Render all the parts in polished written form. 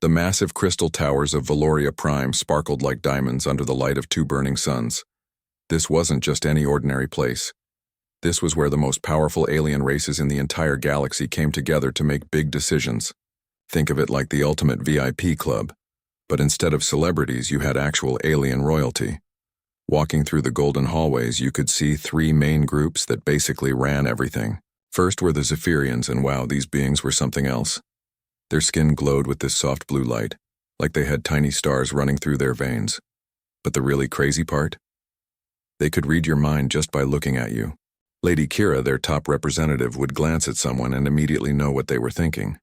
The massive crystal towers of Valoria Prime sparkled like diamonds under the light of two burning suns. This wasn't just any ordinary place. This was where the most powerful alien races in the entire galaxy came together to make big decisions. Think of it like the ultimate VIP club. But instead of celebrities, you had actual alien royalty. Walking through the golden hallways, you could see three main groups that basically ran everything. First were the Zephyrians, and wow, these beings were something else. Their skin glowed with this soft blue light, like they had tiny stars running through their veins. But the really crazy part? They could read your mind just by looking at you. Lady Kira, their top representative, would glance at someone and immediately know what they were thinking.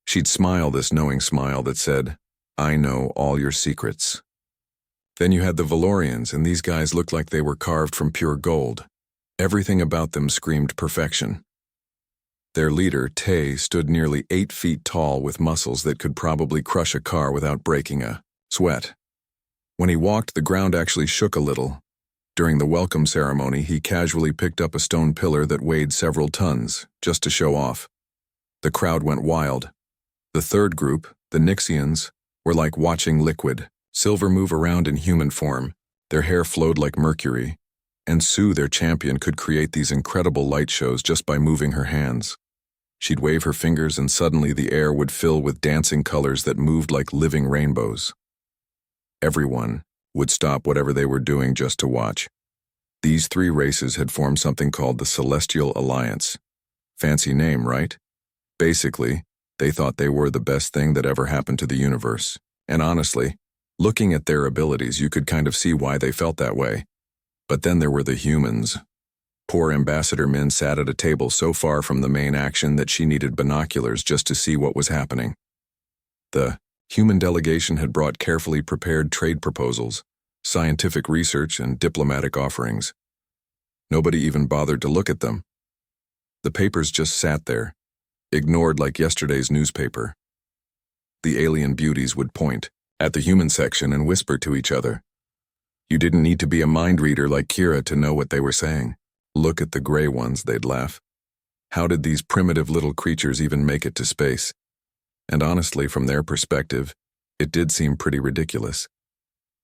She'd smile this knowing smile that said, "I know all your secrets." Then you had the Valorians, and these guys looked like they were carved from pure gold. Everything about them screamed perfection. Their leader, Tay, stood nearly 8 feet tall with muscles that could probably crush a car without breaking a sweat. When he walked, the ground actually shook a little. During the welcome ceremony, he casually picked up a stone pillar that weighed several tons, just to show off. The crowd went wild. The third group, the Nixians, were like watching liquid. Silver move around in human form. Their hair flowed like mercury. And Sue, their champion, could create these incredible light shows just by moving her hands. She'd wave her fingers and suddenly the air would fill with dancing colors that moved like living rainbows. Everyone would stop whatever they were doing just to watch. These three races had formed something called the Celestial Alliance. Fancy name, right? Basically, they thought they were the best thing that ever happened to the universe. And honestly, looking at their abilities, you could kind of see why they felt that way. But then there were the humans. Poor Ambassador Min sat at a table so far from the main action that she needed binoculars just to see what was happening. The human delegation had brought carefully prepared trade proposals, scientific research, and diplomatic offerings. Nobody even bothered to look at them. The papers just sat there, ignored like yesterday's newspaper. The alien beauties would point at the human section and whisper to each other. You didn't need to be a mind reader like Kira to know what they were saying. Look at the gray ones, they'd laugh. How did these primitive little creatures even make it to space? And honestly, from their perspective, it did seem pretty ridiculous.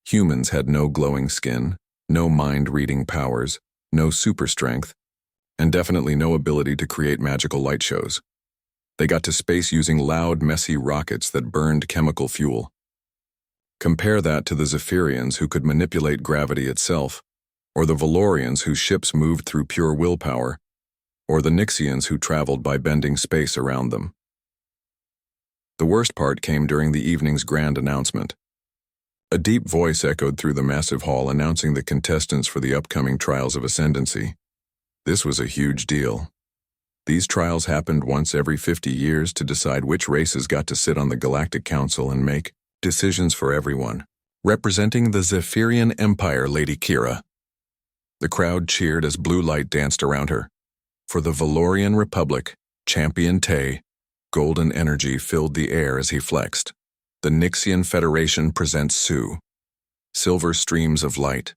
Humans had no glowing skin, no mind-reading powers, no super strength, and definitely no ability to create magical light shows. They got to space using loud, messy rockets that burned chemical fuel. Compare that to the Zephyrians, who could manipulate gravity itself, or the Valorians, whose ships moved through pure willpower, or the Nixians, who traveled by bending space around them. The worst part came during the evening's grand announcement. A deep voice echoed through the massive hall announcing the contestants for the upcoming Trials of Ascendancy. This was a huge deal. These trials happened once every 50 years to decide which races got to sit on the Galactic Council and make decisions for everyone. Representing the Zephyrian Empire, Lady Kira. The crowd cheered as blue light danced around her. For the Valorian Republic, Champion Tay, golden energy filled the air as he flexed. The Nixian Federation presents Sue. Silver streams of light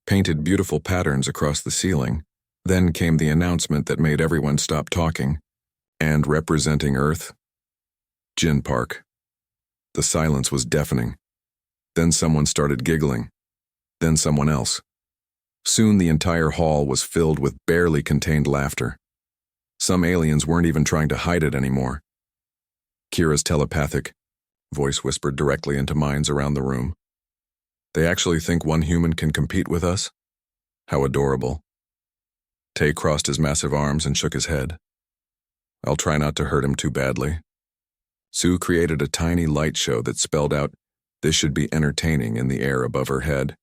painted beautiful patterns across the ceiling. Then came the announcement that made everyone stop talking. And representing Earth, Jin Park. The silence was deafening. Then someone started giggling. Then someone else. Soon the entire hall was filled with barely contained laughter. Some aliens weren't even trying to hide it anymore. Kira's telepathic voice whispered directly into minds around the room. They actually think one human can compete with us? How adorable. Tay crossed his massive arms and shook his head. I'll try not to hurt him too badly. Sue created a tiny light show that spelled out, "This should be entertaining," in the air above her head.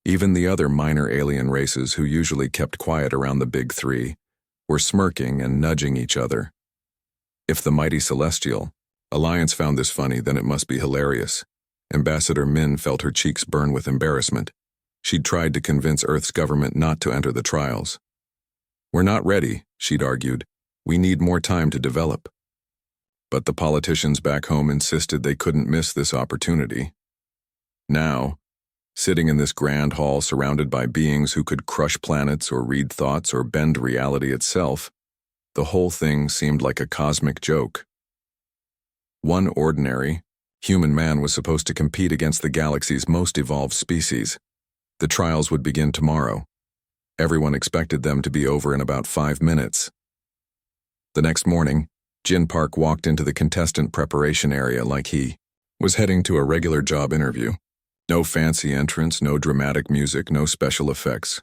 Even the other minor alien races, who usually kept quiet around the big three, were smirking and nudging each other. If the mighty Celestial Alliance found this funny, then it must be hilarious. Ambassador Min felt her cheeks burn with embarrassment. She'd tried to convince Earth's government not to enter the trials. We're not ready, she'd argued. We need more time to develop. But the politicians back home insisted they couldn't miss this opportunity. Now, sitting in this grand hall surrounded by beings who could crush planets or read thoughts or bend reality itself, the whole thing seemed like a cosmic joke. One ordinary, Human man was supposed to compete against the galaxy's most evolved species. The trials would begin tomorrow. Everyone expected them to be over in about 5 minutes. The next morning, Jin Park walked into the contestant preparation area like he was heading to a regular job interview. No fancy entrance, no dramatic music, no special effects.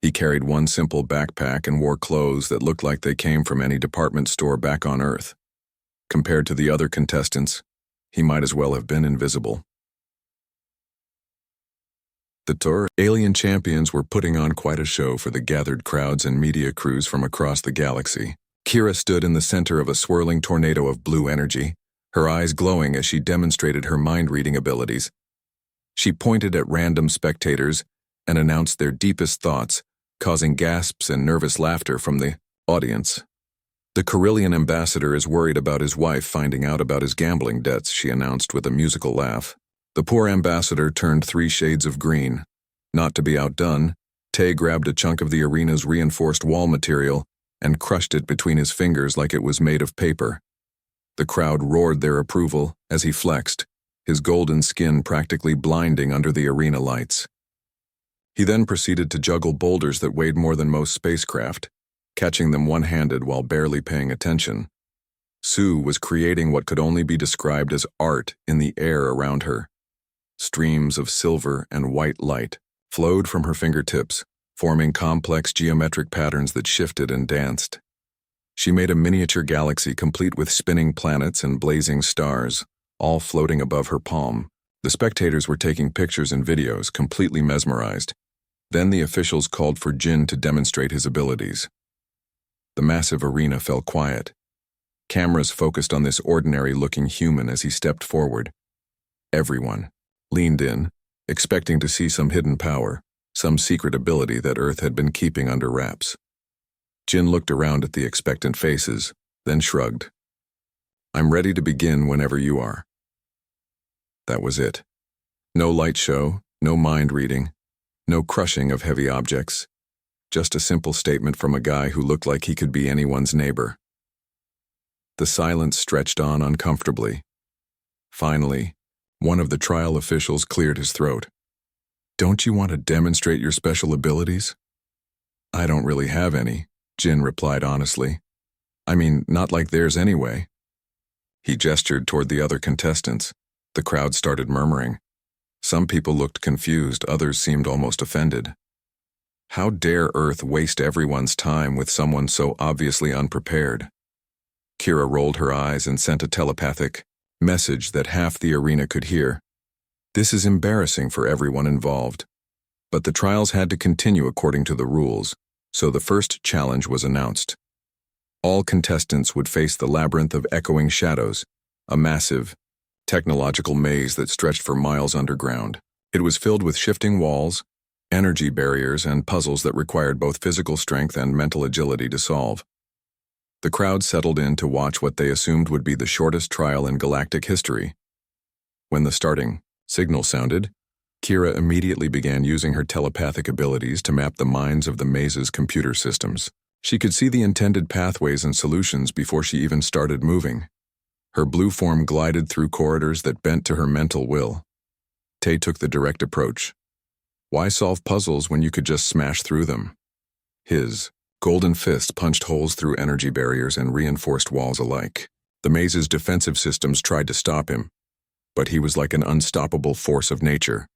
He carried one simple backpack and wore clothes that looked like they came from any department store back on Earth. Compared to the other contestants, he might as well have been invisible. The tour alien champions were putting on quite a show for the gathered crowds and media crews from across the galaxy. Kira stood in the center of a swirling tornado of blue energy, her eyes glowing as she demonstrated her mind-reading abilities. She pointed at random spectators and announced their deepest thoughts, causing gasps and nervous laughter from the audience. The Carillion ambassador is worried about his wife finding out about his gambling debts, she announced with a musical laugh. The poor ambassador turned 3 shades of green. Not to be outdone, Tay grabbed a chunk of the arena's reinforced wall material and crushed it between his fingers like it was made of paper. The crowd roared their approval as he flexed, his golden skin practically blinding under the arena lights. He then proceeded to juggle boulders that weighed more than most spacecraft, catching them one-handed while barely paying attention. Sue was creating what could only be described as art in the air around her. Streams of silver and white light flowed from her fingertips, forming complex geometric patterns that shifted and danced. She made a miniature galaxy complete with spinning planets and blazing stars, all floating above her palm. The spectators were taking pictures and videos, completely mesmerized. Then the officials called for Jin to demonstrate his abilities. The massive arena fell quiet. Cameras focused on this ordinary-looking human as he stepped forward. Everyone leaned in, expecting to see some hidden power, some secret ability that Earth had been keeping under wraps. Jin looked around at the expectant faces, then shrugged. "I'm ready to begin whenever you are." That was it. No light show, no mind reading, no crushing of heavy objects. Just a simple statement from a guy who looked like he could be anyone's neighbor. The silence stretched on uncomfortably. Finally, one of the trial officials cleared his throat. "Don't you want to demonstrate your special abilities?" "I don't really have any," Jin replied honestly. "I mean, not like theirs anyway." He gestured toward the other contestants. The crowd started murmuring. Some people looked confused, others seemed almost offended. How dare Earth waste everyone's time with someone so obviously unprepared? Kira rolled her eyes and sent a telepathic message that half the arena could hear. This is embarrassing for everyone involved. But the trials had to continue according to the rules, so the first challenge was announced. All contestants would face the labyrinth of echoing shadows, a massive, technological maze that stretched for miles underground. It was filled with shifting walls, energy barriers, and puzzles that required both physical strength and mental agility to solve. The crowd settled in to watch what they assumed would be the shortest trial in galactic history. When the starting signal sounded, Kira immediately began using her telepathic abilities to map the minds of the maze's computer systems. She could see the intended pathways and solutions before she even started moving. Her blue form glided through corridors that bent to her mental will. Tay took the direct approach. Why solve puzzles when you could just smash through them? His golden fist punched holes through energy barriers and reinforced walls alike. The maze's defensive systems tried to stop him, but he was like an unstoppable force of nature.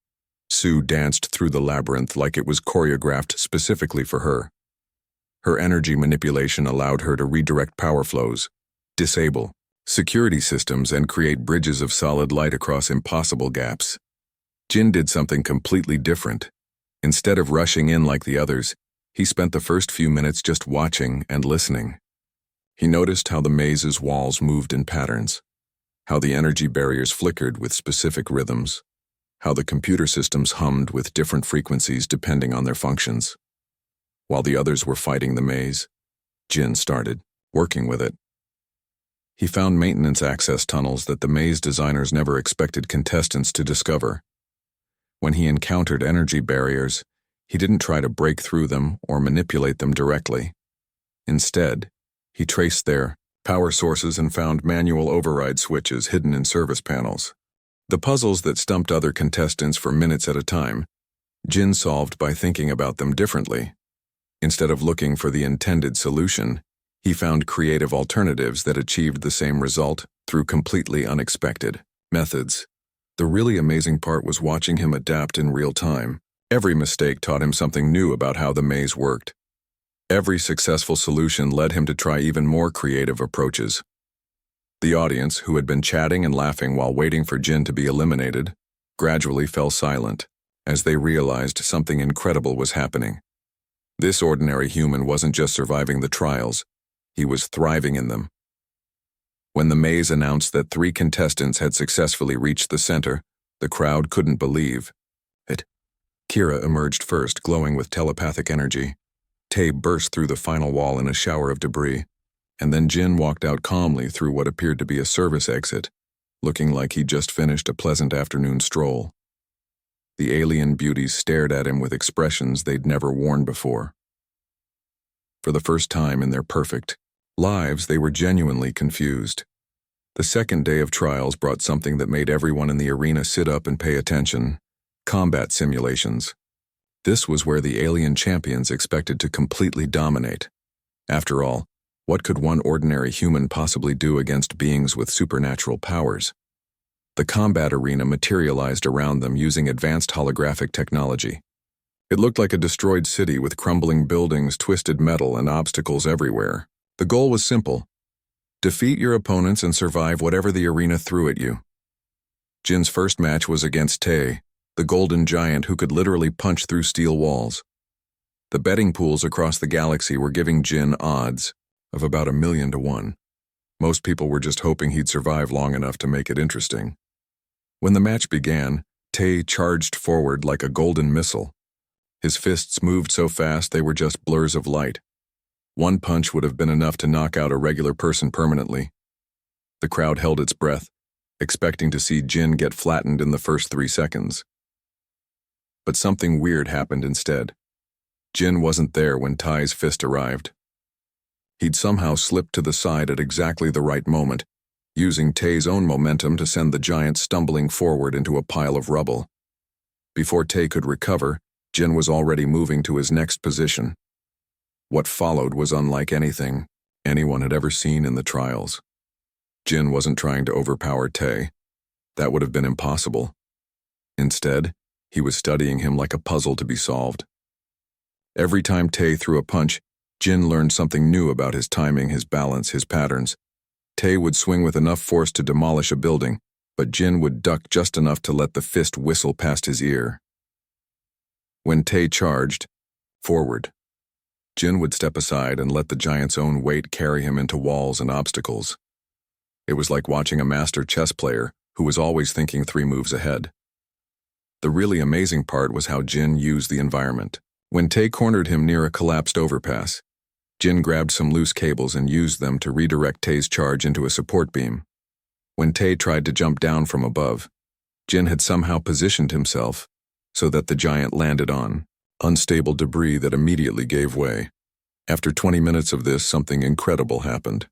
Sue danced through the labyrinth like it was choreographed specifically for her. Her energy manipulation allowed her to redirect power flows, disable security systems, and create bridges of solid light across impossible gaps. Jin did something completely different. Instead of rushing in like the others, he spent the first few minutes just watching and listening. He noticed how the maze's walls moved in patterns, how the energy barriers flickered with specific rhythms, how the computer systems hummed with different frequencies depending on their functions. While the others were fighting the maze, Jin started working with it. He found maintenance access tunnels that the maze designers never expected contestants to discover. When he encountered energy barriers, he didn't try to break through them or manipulate them directly. Instead, he traced their power sources and found manual override switches hidden in service panels. The puzzles that stumped other contestants for minutes at a time, Jin solved by thinking about them differently. Instead of looking for the intended solution, he found creative alternatives that achieved the same result through completely unexpected methods. The really amazing part was watching him adapt in real time. Every mistake taught him something new about how the maze worked. Every successful solution led him to try even more creative approaches. The audience, who had been chatting and laughing while waiting for Jin to be eliminated, gradually fell silent as they realized something incredible was happening. This ordinary human wasn't just surviving the trials, he was thriving in them. When the maze announced that 3 contestants had successfully reached the center, the crowd couldn't believe it. Kira emerged first, glowing with telepathic energy. Tae burst through the final wall in a shower of debris, and then Jin walked out calmly through what appeared to be a service exit, looking like he'd just finished a pleasant afternoon stroll. The alien beauties stared at him with expressions they'd never worn before. For the first time in their perfect lives, they were genuinely confused. The second day of trials brought something that made everyone in the arena sit up and pay attention: combat simulations. This was where the alien champions expected to completely dominate. After all, what could one ordinary human possibly do against beings with supernatural powers? The combat arena materialized around them using advanced holographic technology. It looked like a destroyed city with crumbling buildings, twisted metal, and obstacles everywhere. The goal was simple: defeat your opponents and survive whatever the arena threw at you. Jin's first match was against Tae, the golden giant who could literally punch through steel walls. The betting pools across the galaxy were giving Jin odds of about 1,000,000 to 1. Most people were just hoping he'd survive long enough to make it interesting. When the match began, Tae charged forward like a golden missile. His fists moved so fast they were just blurs of light. One punch would have been enough to knock out a regular person permanently. The crowd held its breath, expecting to see Jin get flattened in the first 3 seconds. But something weird happened instead. Jin wasn't there when Tae's fist arrived. He'd somehow slipped to the side at exactly the right moment, using Tae's own momentum to send the giant stumbling forward into a pile of rubble. Before Tae could recover, Jin was already moving to his next position. What followed was unlike anything anyone had ever seen in the trials. Jin wasn't trying to overpower Tae. That would have been impossible. Instead, he was studying him like a puzzle to be solved. Every time Tae threw a punch, Jin learned something new about his timing, his balance, his patterns. Tae would swing with enough force to demolish a building, but Jin would duck just enough to let the fist whistle past his ear. When Tae charged forward, Jin would step aside and let the giant's own weight carry him into walls and obstacles. It was like watching a master chess player who was always thinking 3 moves ahead. The really amazing part was how Jin used the environment. When Tae cornered him near a collapsed overpass, Jin grabbed some loose cables and used them to redirect Tae's charge into a support beam. When Tae tried to jump down from above, Jin had somehow positioned himself so that the giant landed on unstable debris that immediately gave way. After 20 minutes of this, something incredible happened.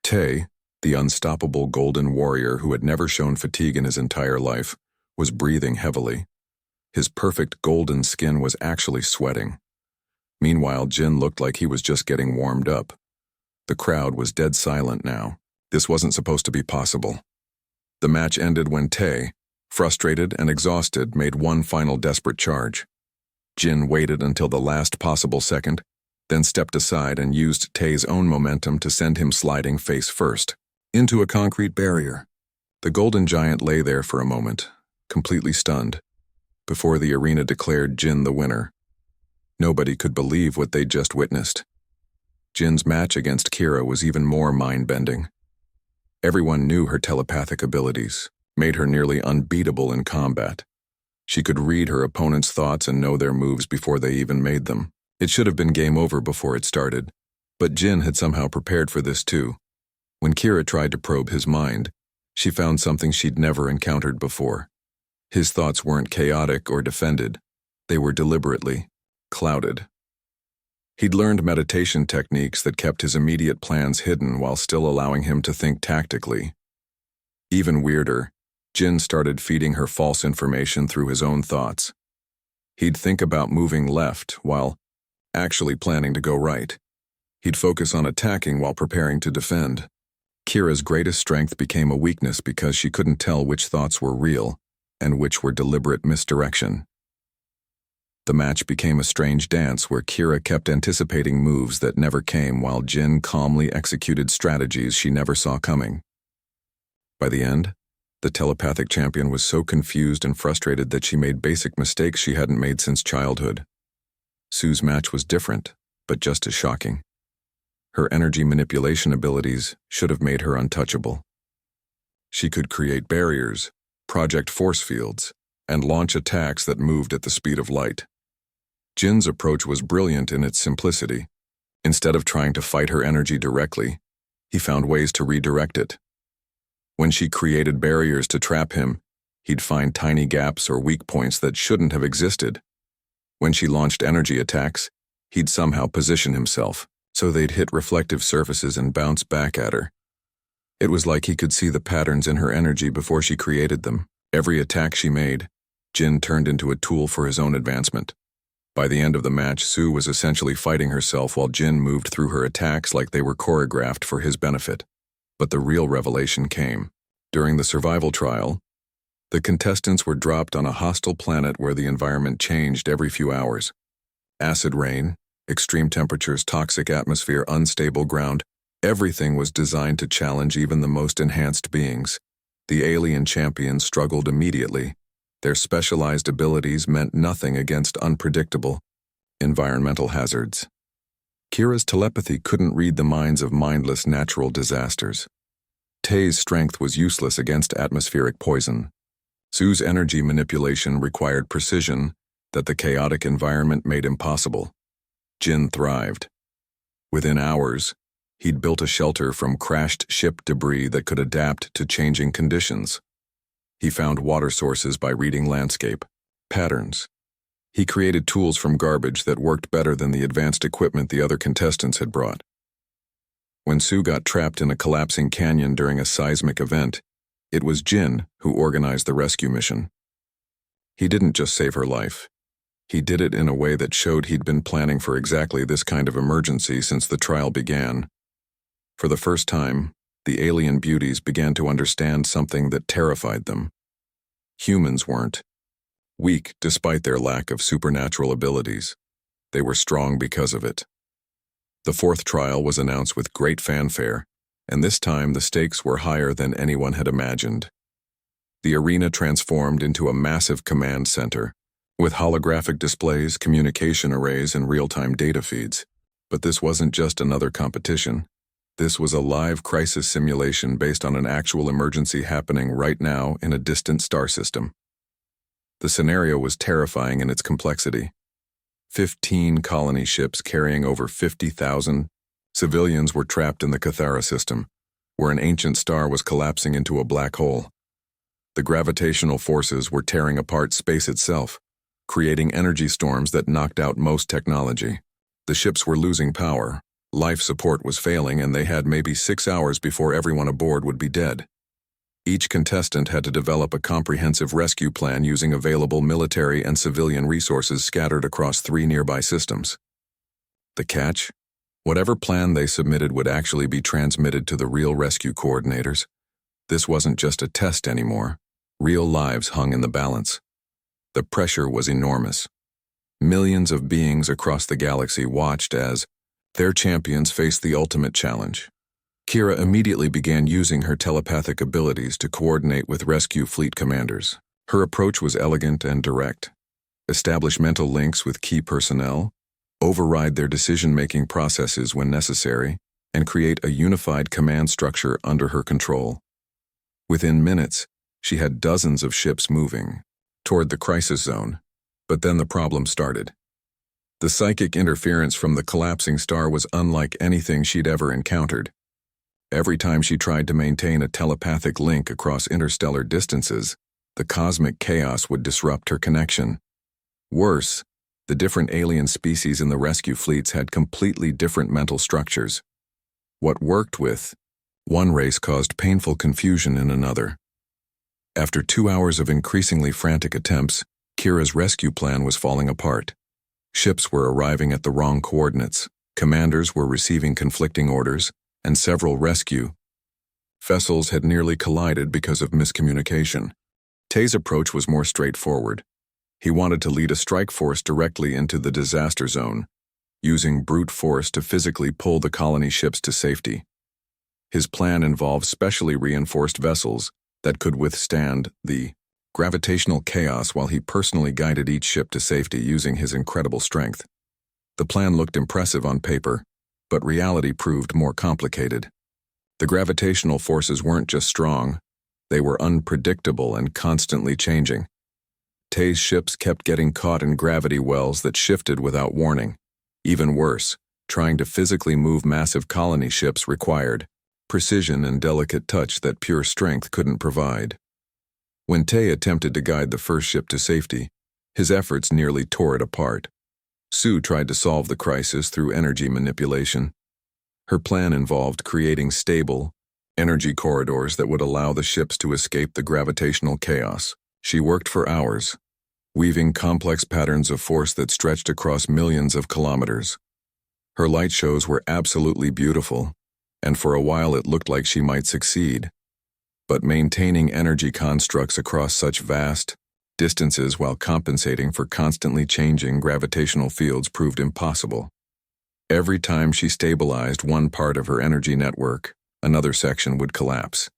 Tae, the unstoppable golden warrior who had never shown fatigue in his entire life, was breathing heavily. His perfect golden skin was actually sweating. Meanwhile, Jin looked like he was just getting warmed up. The crowd was dead silent now. This wasn't supposed to be possible. The match ended when Tae, frustrated and exhausted, made one final desperate charge. Jin waited until the last possible second, then stepped aside and used Tae's own momentum to send him sliding face first into a concrete barrier. The golden giant lay there for a moment, completely stunned, before the arena declared Jin the winner. Nobody could believe what they'd just witnessed. Jin's match against Kira was even more mind-bending. Everyone knew her telepathic abilities, made her nearly unbeatable in combat. She could read her opponent's thoughts and know their moves before they even made them. It should have been game over before it started, but Jin had somehow prepared for this too. When Kira tried to probe his mind, she found something she'd never encountered before. His thoughts weren't chaotic or defended. They were deliberately clouded. He'd learned meditation techniques that kept his immediate plans hidden while still allowing him to think tactically. Even weirder, Jin started feeding her false information through his own thoughts. He'd think about moving left while actually planning to go right. He'd focus on attacking while preparing to defend. Kira's greatest strength became a weakness because she couldn't tell which thoughts were real and which were deliberate misdirection. The match became a strange dance where Kira kept anticipating moves that never came while Jin calmly executed strategies she never saw coming. By the end, the telepathic champion was so confused and frustrated that she made basic mistakes she hadn't made since childhood. Sue's match was different, but just as shocking. Her energy manipulation abilities should have made her untouchable. She could create barriers, project force fields, and launch attacks that moved at the speed of light. Jin's approach was brilliant in its simplicity. Instead of trying to fight her energy directly, he found ways to redirect it. When she created barriers to trap him, he'd find tiny gaps or weak points that shouldn't have existed. When she launched energy attacks, he'd somehow position himself so they'd hit reflective surfaces and bounce back at her. It was like he could see the patterns in her energy before she created them. Every attack she made, Jin turned into a tool for his own advancement. By the end of the match, Sue was essentially fighting herself while Jin moved through her attacks like they were choreographed for his benefit. But the real revelation came. During the survival trial, the contestants were dropped on a hostile planet where the environment changed every few hours. Acid rain, extreme temperatures, toxic atmosphere, unstable ground, everything was designed to challenge even the most enhanced beings. The alien champions struggled immediately. Their specialized abilities meant nothing against unpredictable environmental hazards. Kira's telepathy couldn't read the minds of mindless natural disasters. Tei's strength was useless against atmospheric poison. Sue's energy manipulation required precision that the chaotic environment made impossible. Jin thrived. Within hours, he'd built a shelter from crashed ship debris that could adapt to changing conditions. He found water sources by reading landscape patterns. He created tools from garbage that worked better than the advanced equipment the other contestants had brought. When Sue got trapped in a collapsing canyon during a seismic event, it was Jin who organized the rescue mission. He didn't just save her life. He did it in a way that showed he'd been planning for exactly this kind of emergency since the trial began. For the first time, the alien beauties began to understand something that terrified them. Humans weren't weak despite their lack of supernatural abilities. They were strong because of it. The fourth trial was announced with great fanfare, and this time the stakes were higher than anyone had imagined. The arena transformed into a massive command center, with holographic displays, communication arrays, and real-time data feeds. But this wasn't just another competition. This was a live crisis simulation based on an actual emergency happening right now in a distant star system. The scenario was terrifying in its complexity. 15 colony ships carrying over 50,000 civilians were trapped in the Cathara system, where an ancient star was collapsing into a black hole. The gravitational forces were tearing apart space itself, creating energy storms that knocked out most technology. The ships were losing power. Life support was failing, and they had maybe 6 hours before everyone aboard would be dead. Each contestant had to develop a comprehensive rescue plan using available military and civilian resources scattered across 3 nearby systems. The catch? Whatever plan they submitted would actually be transmitted to the real rescue coordinators. This wasn't just a test anymore. Real lives hung in the balance. The pressure was enormous. Millions of beings across the galaxy watched as their champions faced the ultimate challenge. Kira immediately began using her telepathic abilities to coordinate with rescue fleet commanders. Her approach was elegant and direct. Establish mental links with key personnel, override their decision-making processes when necessary, and create a unified command structure under her control. Within minutes, she had dozens of ships moving toward the crisis zone, but then the problem started. The psychic interference from the collapsing star was unlike anything she'd ever encountered. Every time she tried to maintain a telepathic link across interstellar distances, the cosmic chaos would disrupt her connection. Worse, the different alien species in the rescue fleets had completely different mental structures. What worked with one race caused painful confusion in another. After 2 hours of increasingly frantic attempts, Kira's rescue plan was falling apart. Ships were arriving at the wrong coordinates, commanders were receiving conflicting orders, and several rescue vessels had nearly collided because of miscommunication. Tay's approach was more straightforward. He wanted to lead a strike force directly into the disaster zone, using brute force to physically pull the colony ships to safety. His plan involved specially reinforced vessels that could withstand the gravitational chaos while he personally guided each ship to safety using his incredible strength. The plan looked impressive on paper, but reality proved more complicated. The gravitational forces weren't just strong, they were unpredictable and constantly changing. Tay's ships kept getting caught in gravity wells that shifted without warning. Even worse, trying to physically move massive colony ships required precision and delicate touch that pure strength couldn't provide. When Tay attempted to guide the first ship to safety, his efforts nearly tore it apart. Sue tried to solve the crisis through energy manipulation. Her plan involved creating stable, energy corridors that would allow the ships to escape the gravitational chaos. She worked for hours, weaving complex patterns of force that stretched across millions of kilometers. Her light shows were absolutely beautiful, and for a while it looked like she might succeed. But maintaining energy constructs across such vast distances while compensating for constantly changing gravitational fields proved impossible. Every time she stabilized one part of her energy network, another section would collapse.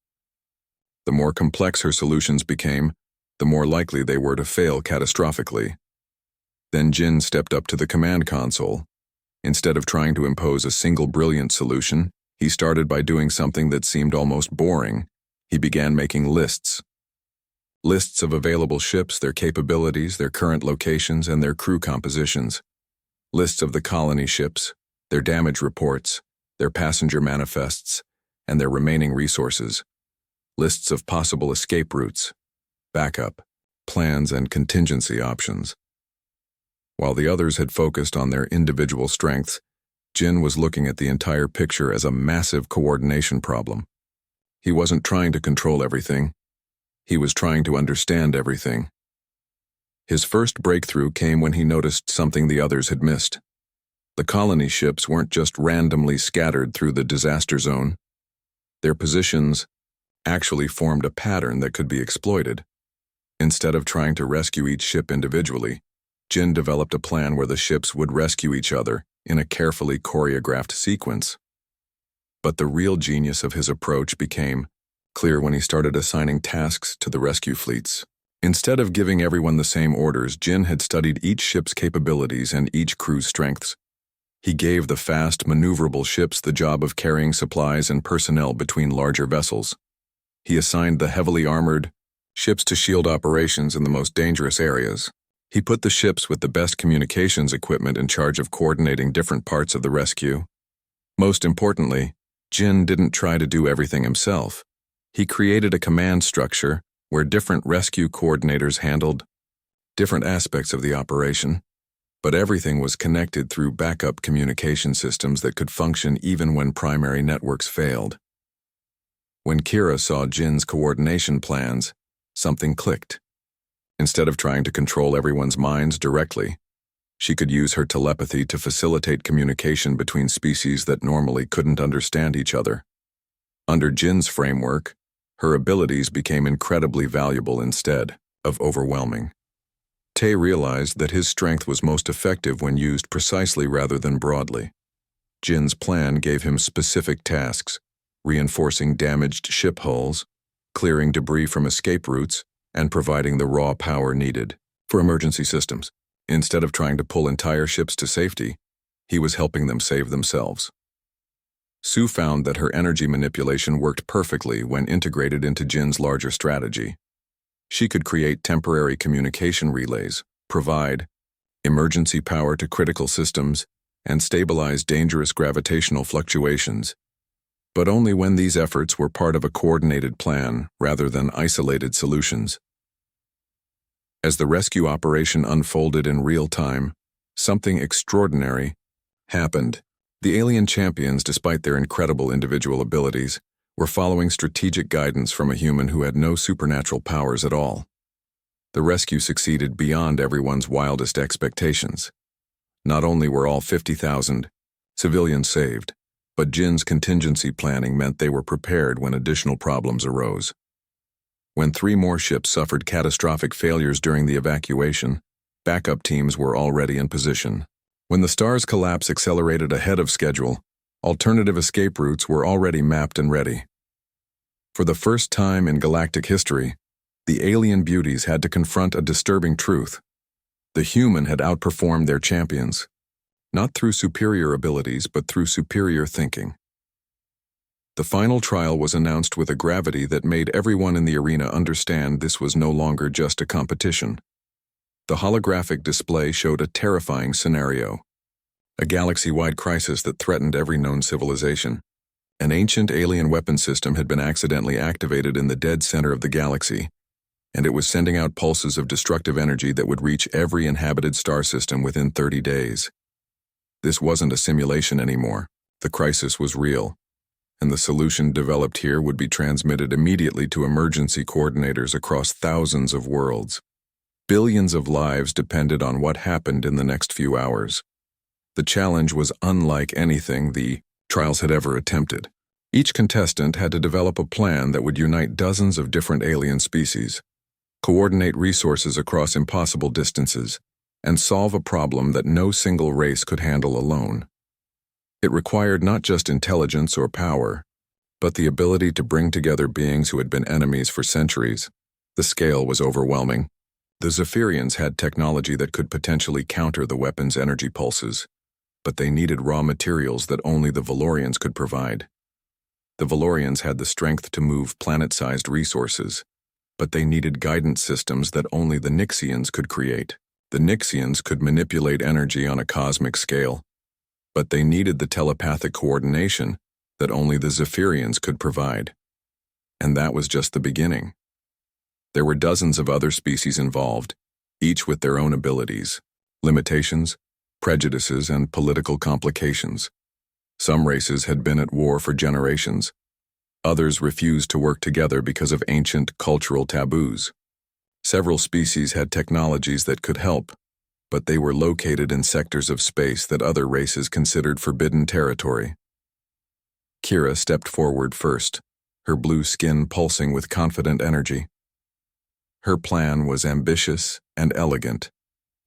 The more complex her solutions became, the more likely they were to fail catastrophically. Then Jin stepped up to the command console. Instead of trying to impose a single brilliant solution, he started by doing something that seemed almost boring. He began making lists. Lists of available ships, their capabilities, their current locations, and their crew compositions. Lists of the colony ships, their damage reports, their passenger manifests, and their remaining resources. Lists of possible escape routes, backup, plans, and contingency options. While the others had focused on their individual strengths, Jin was looking at the entire picture as a massive coordination problem. He wasn't trying to control everything. He was trying to understand everything. His first breakthrough came when he noticed something the others had missed. The colony ships weren't just randomly scattered through the disaster zone. Their positions actually formed a pattern that could be exploited. Instead of trying to rescue each ship individually, Jin developed a plan where the ships would rescue each other in a carefully choreographed sequence. But the real genius of his approach became clear when he started assigning tasks to the rescue fleets. Instead of giving everyone the same orders, Jin had studied each ship's capabilities and each crew's strengths. He gave the fast, maneuverable ships the job of carrying supplies and personnel between larger vessels. He assigned the heavily armored ships to shield operations in the most dangerous areas. He put the ships with the best communications equipment in charge of coordinating different parts of the rescue. Most importantly, Jin didn't try to do everything himself. He created a command structure where different rescue coordinators handled different aspects of the operation, but everything was connected through backup communication systems that could function even when primary networks failed. When Kira saw Jin's coordination plans, something clicked. Instead of trying to control everyone's minds directly, she could use her telepathy to facilitate communication between species that normally couldn't understand each other. Under Jin's framework, her abilities became incredibly valuable instead of overwhelming. Tay realized that his strength was most effective when used precisely rather than broadly. Jin's plan gave him specific tasks, reinforcing damaged ship hulls, clearing debris from escape routes, and providing the raw power needed for emergency systems. Instead of trying to pull entire ships to safety, he was helping them save themselves. Sue found that her energy manipulation worked perfectly when integrated into Jin's larger strategy. She could create temporary communication relays, provide emergency power to critical systems, and stabilize dangerous gravitational fluctuations, but only when these efforts were part of a coordinated plan rather than isolated solutions. As the rescue operation unfolded in real time, something extraordinary happened. The alien champions, despite their incredible individual abilities, were following strategic guidance from a human who had no supernatural powers at all. The rescue succeeded beyond everyone's wildest expectations. Not only were all 50,000 civilians saved, but Jin's contingency planning meant they were prepared when additional problems arose. When 3 more ships suffered catastrophic failures during the evacuation, backup teams were already in position. When the star's collapse accelerated ahead of schedule, alternative escape routes were already mapped and ready. For the first time in galactic history, the alien beauties had to confront a disturbing truth. The human had outperformed their champions, not through superior abilities but through superior thinking. The final trial was announced with a gravity that made everyone in the arena understand this was no longer just a competition. The holographic display showed a terrifying scenario, a galaxy-wide crisis that threatened every known civilization. An ancient alien weapon system had been accidentally activated in the dead center of the galaxy, and it was sending out pulses of destructive energy that would reach every inhabited star system within 30 days. This wasn't a simulation anymore. The crisis was real, and the solution developed here would be transmitted immediately to emergency coordinators across thousands of worlds. Billions of lives depended on what happened in the next few hours. The challenge was unlike anything the trials had ever attempted. Each contestant had to develop a plan that would unite dozens of different alien species, coordinate resources across impossible distances, and solve a problem that no single race could handle alone. It required not just intelligence or power, but the ability to bring together beings who had been enemies for centuries. The scale was overwhelming. The Zephyrians had technology that could potentially counter the weapon's energy pulses, but they needed raw materials that only the Valorians could provide. The Valorians had the strength to move planet-sized resources, but they needed guidance systems that only the Nixians could create. The Nixians could manipulate energy on a cosmic scale, but they needed the telepathic coordination that only the Zephyrians could provide. And that was just the beginning. There were dozens of other species involved, each with their own abilities, limitations, prejudices, and political complications. Some races had been at war for generations. Others refused to work together because of ancient cultural taboos. Several species had technologies that could help, but they were located in sectors of space that other races considered forbidden territory. Kira stepped forward first, her blue skin pulsing with confident energy. Her plan was ambitious and elegant.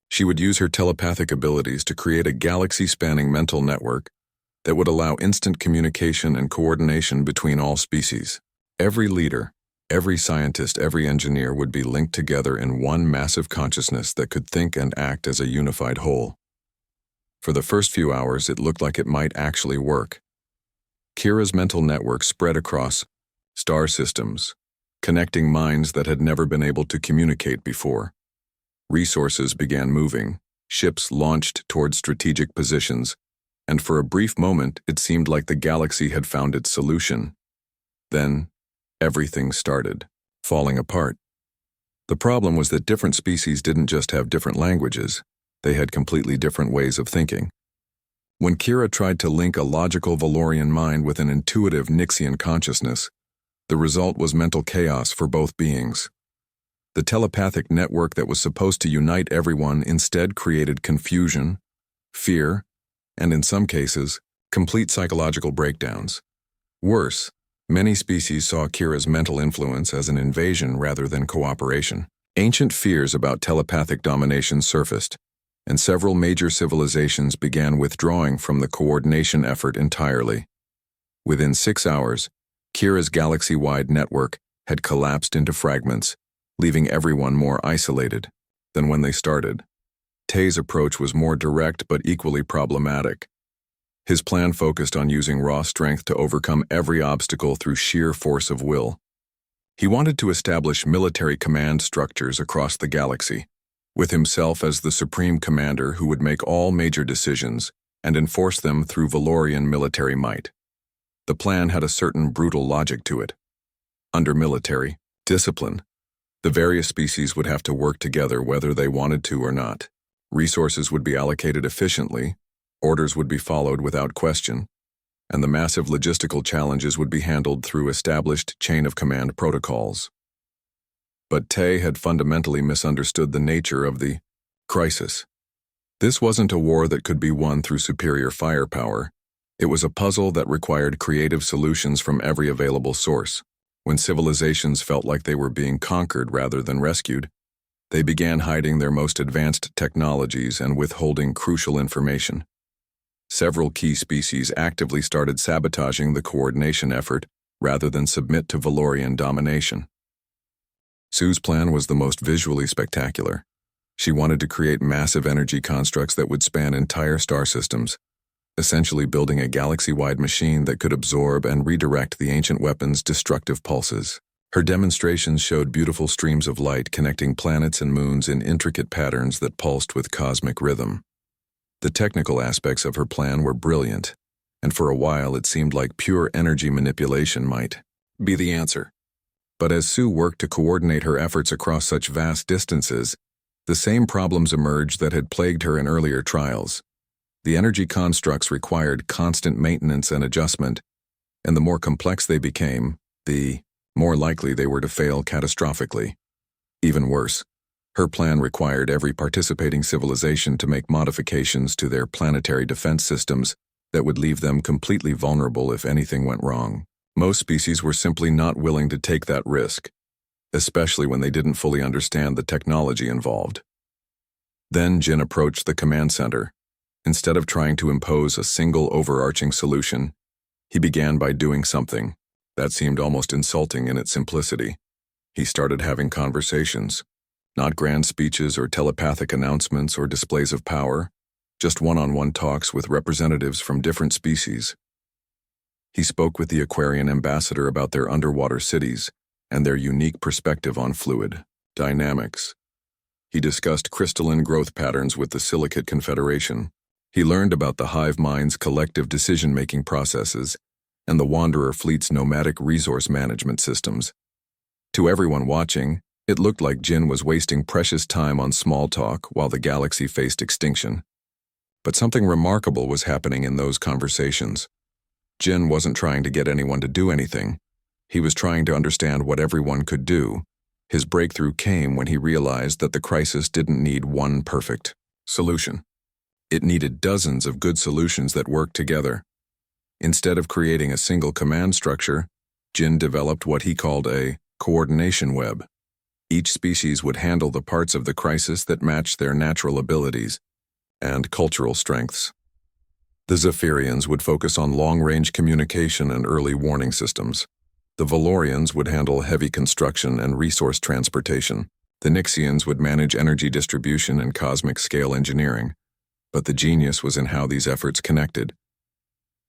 She would use her telepathic abilities to create a galaxy-spanning mental network that would allow instant communication and coordination between all species. Every leader, every scientist, every engineer would be linked together in one massive consciousness that could think and act as a unified whole. For the first few hours, it looked like it might actually work. Kira's mental network spread across star systems, connecting minds that had never been able to communicate before. Resources began moving, ships launched toward strategic positions, and for a brief moment it seemed like the galaxy had found its solution. Then, everything started falling apart. The problem was that different species didn't just have different languages, they had completely different ways of thinking. When Kira tried to link a logical Valorian mind with an intuitive Nixian consciousness, the result was mental chaos for both beings. The telepathic network that was supposed to unite everyone instead created confusion, fear, and in some cases, complete psychological breakdowns. Worse, many species saw Kira's mental influence as an invasion rather than cooperation. Ancient fears about telepathic domination surfaced, and several major civilizations began withdrawing from the coordination effort entirely. Within 6 hours, Kira's galaxy-wide network had collapsed into fragments, leaving everyone more isolated than when they started. Tay's approach was more direct but equally problematic. His plan focused on using raw strength to overcome every obstacle through sheer force of will. He wanted to establish military command structures across the galaxy, with himself as the supreme commander who would make all major decisions and enforce them through Valorian military might. The plan had a certain brutal logic to it. Under military discipline, the various species would have to work together whether they wanted to or not. Resources would be allocated efficiently, orders would be followed without question, and the massive logistical challenges would be handled through established chain-of-command protocols. But Tay had fundamentally misunderstood the nature of the crisis. This wasn't a war that could be won through superior firepower. It was a puzzle that required creative solutions from every available source. When civilizations felt like they were being conquered rather than rescued, they began hiding their most advanced technologies and withholding crucial information. Several key species actively started sabotaging the coordination effort rather than submit to Valorian domination. Sue's plan was the most visually spectacular. She wanted to create massive energy constructs that would span entire star systems, essentially building a galaxy-wide machine that could absorb and redirect the ancient weapon's destructive pulses. Her demonstrations showed beautiful streams of light connecting planets and moons in intricate patterns that pulsed with cosmic rhythm. The technical aspects of her plan were brilliant, and for a while it seemed like pure energy manipulation might be the answer. But as Sue worked to coordinate her efforts across such vast distances, the same problems emerged that had plagued her in earlier trials. The energy constructs required constant maintenance and adjustment, and the more complex they became, the more likely they were to fail catastrophically. Even worse, her plan required every participating civilization to make modifications to their planetary defense systems that would leave them completely vulnerable if anything went wrong. Most species were simply not willing to take that risk, especially when they didn't fully understand the technology involved. Then Jin approached the command center. Instead of trying to impose a single overarching solution, he began by doing something that seemed almost insulting in its simplicity. He started having conversations, not grand speeches or telepathic announcements or displays of power, just one-on-one talks with representatives from different species. He spoke with the Aquarian ambassador about their underwater cities and their unique perspective on fluid dynamics. He discussed crystalline growth patterns with the Silicate Confederation. He learned about the hive mind's collective decision-making processes and the Wanderer fleet's nomadic resource management systems. To everyone watching, it looked like Jin was wasting precious time on small talk while the galaxy faced extinction. But something remarkable was happening in those conversations. Jin wasn't trying to get anyone to do anything. He was trying to understand what everyone could do. His breakthrough came when he realized that the crisis didn't need one perfect solution. It needed dozens of good solutions that worked together. Instead of creating a single command structure, Jin developed what he called a coordination web. Each species would handle the parts of the crisis that matched their natural abilities and cultural strengths. The Zephyrians would focus on long-range communication and early warning systems. The Valorians would handle heavy construction and resource transportation. The Nixians would manage energy distribution and cosmic-scale engineering. But the genius was in how these efforts connected.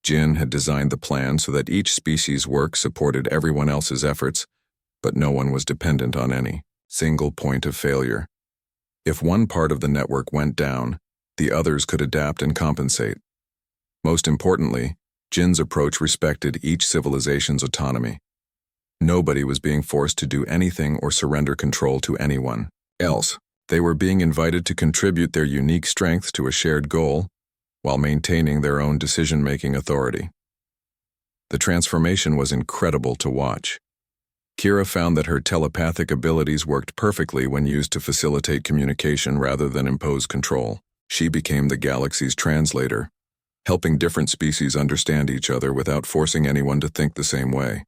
Jin had designed the plan so that each species' work supported everyone else's efforts, but no one was dependent on any single point of failure. If one part of the network went down, the others could adapt and compensate. Most importantly, Jin's approach respected each civilization's autonomy. Nobody was being forced to do anything or surrender control to anyone else. They were being invited to contribute their unique strengths to a shared goal while maintaining their own decision-making authority. The transformation was incredible to watch. Kira found that her telepathic abilities worked perfectly when used to facilitate communication rather than impose control. She became the galaxy's translator, helping different species understand each other without forcing anyone to think the same way.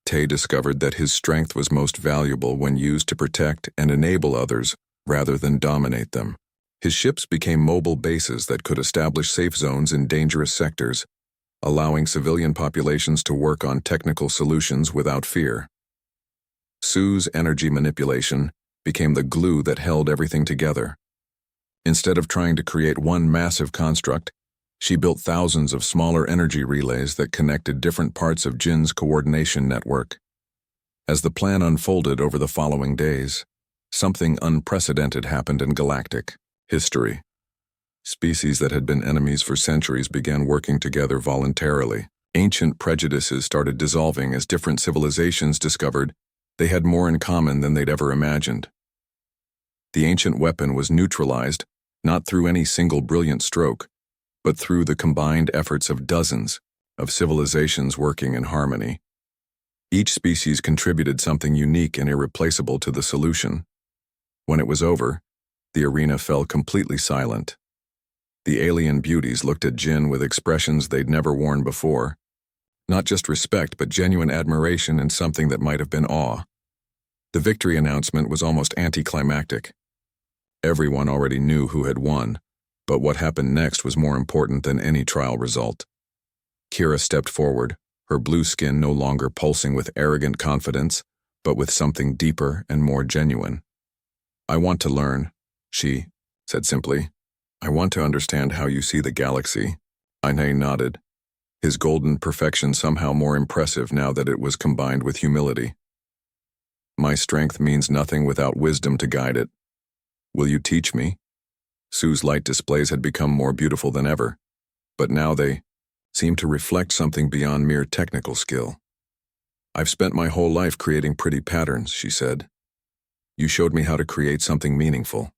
Tay discovered that his strength was most valuable when used to protect and enable others rather than dominate them. His ships became mobile bases that could establish safe zones in dangerous sectors, allowing civilian populations to work on technical solutions without fear. Sue's energy manipulation became the glue that held everything together. Instead of trying to create one massive construct, she built thousands of smaller energy relays that connected different parts of Jin's coordination network. As the plan unfolded over the following days, something unprecedented happened in galactic history. Species that had been enemies for centuries began working together voluntarily. Ancient prejudices started dissolving as different civilizations discovered they had more in common than they'd ever imagined. The ancient weapon was neutralized, not through any single brilliant stroke, but through the combined efforts of dozens of civilizations working in harmony. Each species contributed something unique and irreplaceable to the solution. When it was over, the arena fell completely silent. The alien beauties looked at Jin with expressions they'd never worn before. Not just respect, but genuine admiration and something that might have been awe. The victory announcement was almost anticlimactic. Everyone already knew who had won, but what happened next was more important than any trial result. Kira stepped forward, her blue skin no longer pulsing with arrogant confidence, but with something deeper and more genuine. "I want to learn," she said simply. "I want to understand how you see the galaxy." Aine nodded, his golden perfection somehow more impressive now that it was combined with humility. "My strength means nothing without wisdom to guide it. Will you teach me?" Sue's light displays had become more beautiful than ever, but now they seemed to reflect something beyond mere technical skill. "I've spent my whole life creating pretty patterns," she said. "You showed me how to create something meaningful."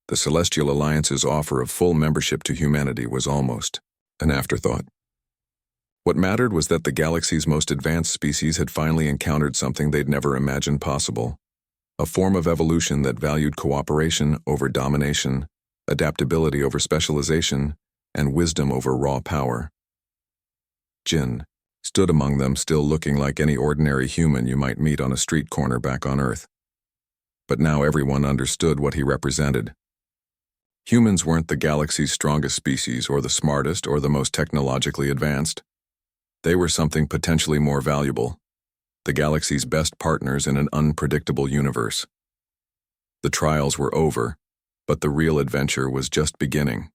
The Celestial Alliance's offer of full membership to humanity was almost an afterthought. What mattered was that the galaxy's most advanced species had finally encountered something they'd never imagined possible. A form of evolution that valued cooperation over domination, adaptability over specialization, and wisdom over raw power. Jin stood among them, still looking like any ordinary human you might meet on a street corner back on Earth. But now everyone understood what he represented. Humans weren't the galaxy's strongest species or the smartest or the most technologically advanced. They were something potentially more valuable, the galaxy's best partners in an unpredictable universe. The trials were over, but the real adventure was just beginning.